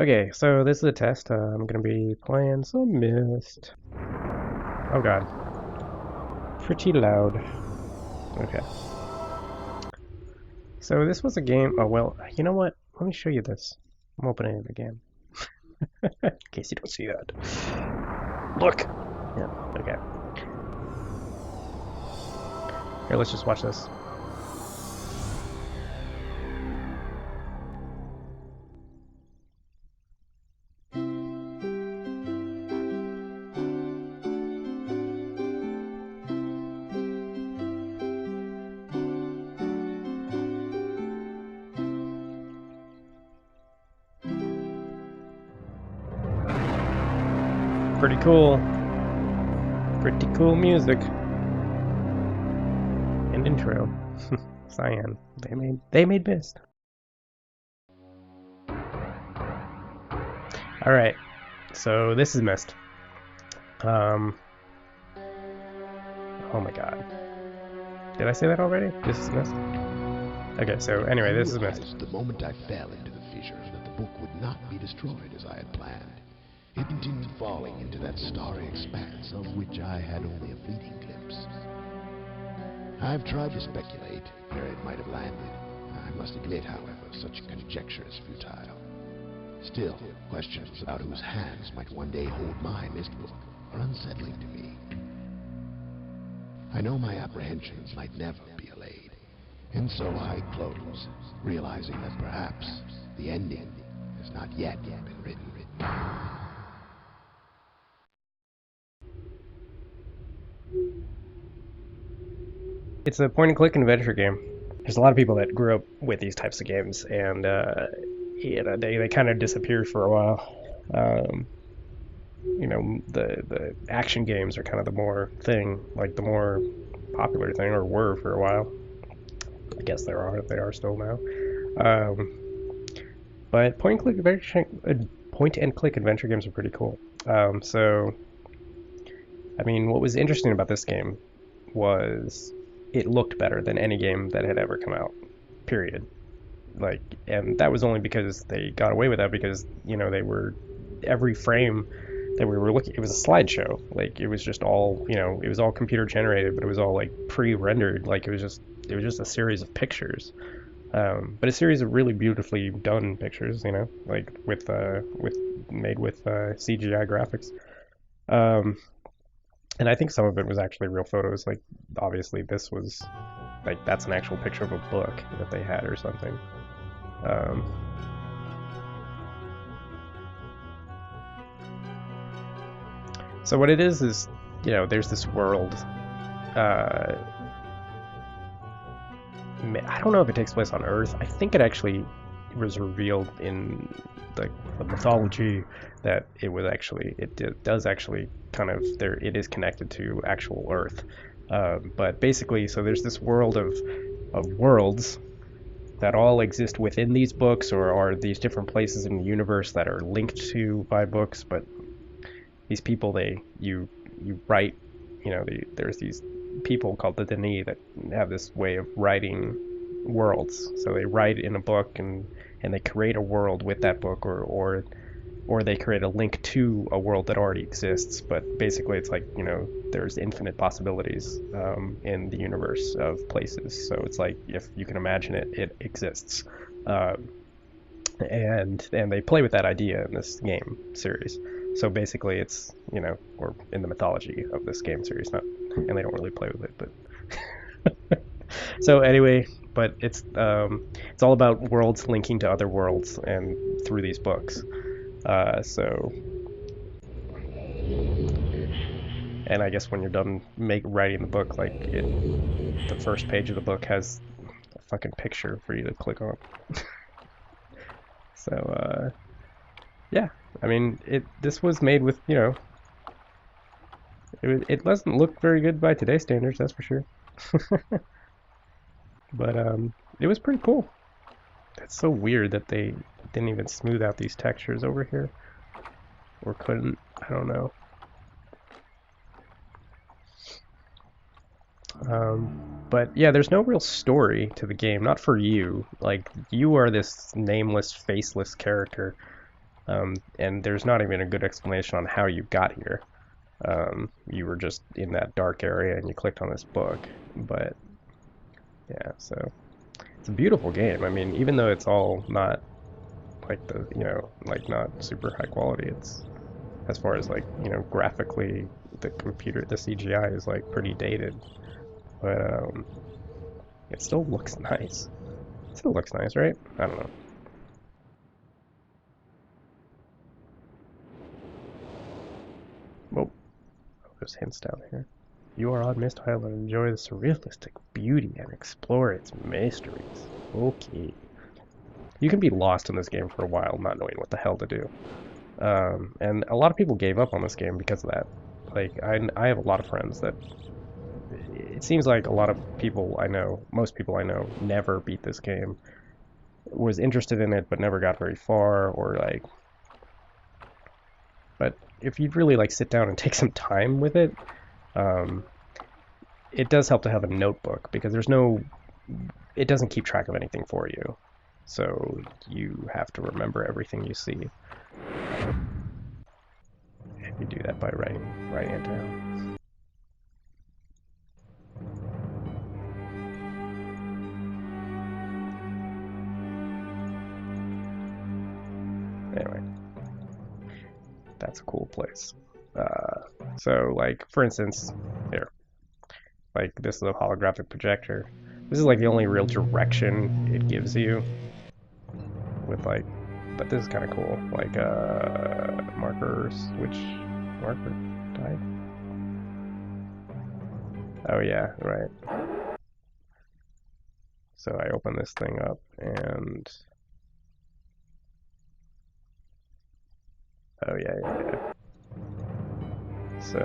Okay, so this is a test. I'm gonna be playing some Myst. Oh god, pretty loud. Okay, so this was a game. Oh well, you know what? Let me show you this. I'm opening the game in case you don't see that. Look. Yeah. Okay. Here, let's just watch this. Pretty cool. Pretty cool music and intro. Cyan. They made Myst. All right. So this is Myst. Um. Oh my god. Did I say that already? This is Myst. Okay, so I anyway, this is Myst. realized the moment I fell into the fissure that the book would not be destroyed as I had planned. It continued falling into that starry expanse of which I had only a fleeting glimpse. I've tried to speculate where it might have landed. I must admit, however, such conjecture is futile. Still, questions about whose hands might one day hold my Myst book are unsettling to me. I know my apprehensions might never be allayed, and so I close, realizing that perhaps the ending has not yet been written. It's a point and click adventure game. There's a lot of people that grew up with these types of games, and they kind of disappeared for a while. Um, the action games are kind of the more thing, like the more popular thing, or were for a while. I guess they are still now. Um, but point and click adventure games are pretty cool. So I mean, what was interesting about this game was it looked better than any game that had ever come out. Period. Like, and that was only because they got away with that because they were every frame that we were looking. It was a slideshow. Like it was just all it was all computer generated, but it was all like pre-rendered. Like it was just a series of pictures. But a series of really beautifully done pictures. Like with made with CGI graphics. Um, and I think some of it was actually real photos. Like obviously this was like that's an actual picture of a book that they had or something. Um, so what it is there's this world. Uh, I don't know if it takes place on Earth. I think it actually was revealed in the mythology that does actually kind of there it is connected to actual Earth. But basically, so there's this world of worlds that all exist within these books or are these different places in the universe that are linked to by books, but these people you write there's these people called the Dani that have this way of writing worlds. So they write in a book and they create a world with that book or they create a link to a world that already exists. But basically, it's like there's infinite possibilities in the universe of places. So it's like if you can imagine it, it exists. Um, and they play with that idea in this game series. So basically, it's or in the mythology of this game series, not, and they don't really play with it, but so anyway, but it's all about worlds linking to other worlds and through these books. So, and I guess when you're done writing the book, like the first page of the book has a fucking picture for you to click on. So, yeah, I mean, this was made with it doesn't look very good by today's standards, that's for sure. But it was pretty cool. That's so weird that they didn't even smooth out these textures over here, or couldn't. I don't know. But yeah, there's no real story to the game. Not for you. Like you are this nameless, faceless character And there's not even a good explanation on how you got here. You were just in that dark area and you clicked on this book. But yeah, so it's a beautiful game. I mean, even though it's all not like like not super high quality, it's as far as like, graphically, the CGI is like pretty dated, but it still looks nice. It still looks nice, right? I don't know. Oh, there's hints down here. You are on Myst Island. Enjoy the surrealistic beauty and explore its mysteries. Okay. You can be lost in this game for a while, not knowing what the hell to do. And a lot of people gave up on this game because of that. Like, I have a lot of friends that it seems like a lot of people I know, most people I know, never beat this game. Was interested in it, but never got very far, or like. But if you'd really like sit down and take some time with it, um, it does help to have a notebook because it doesn't keep track of anything for you. So you have to remember everything you see. And you do that by writing it down. Anyway, that's a cool place. Uh, so like for instance, here, like this is a holographic projector. This is like the only real direction it gives you with like, but this is kind of cool. Like markers, which marker died? Oh yeah, right. So I open this thing up and oh yeah. So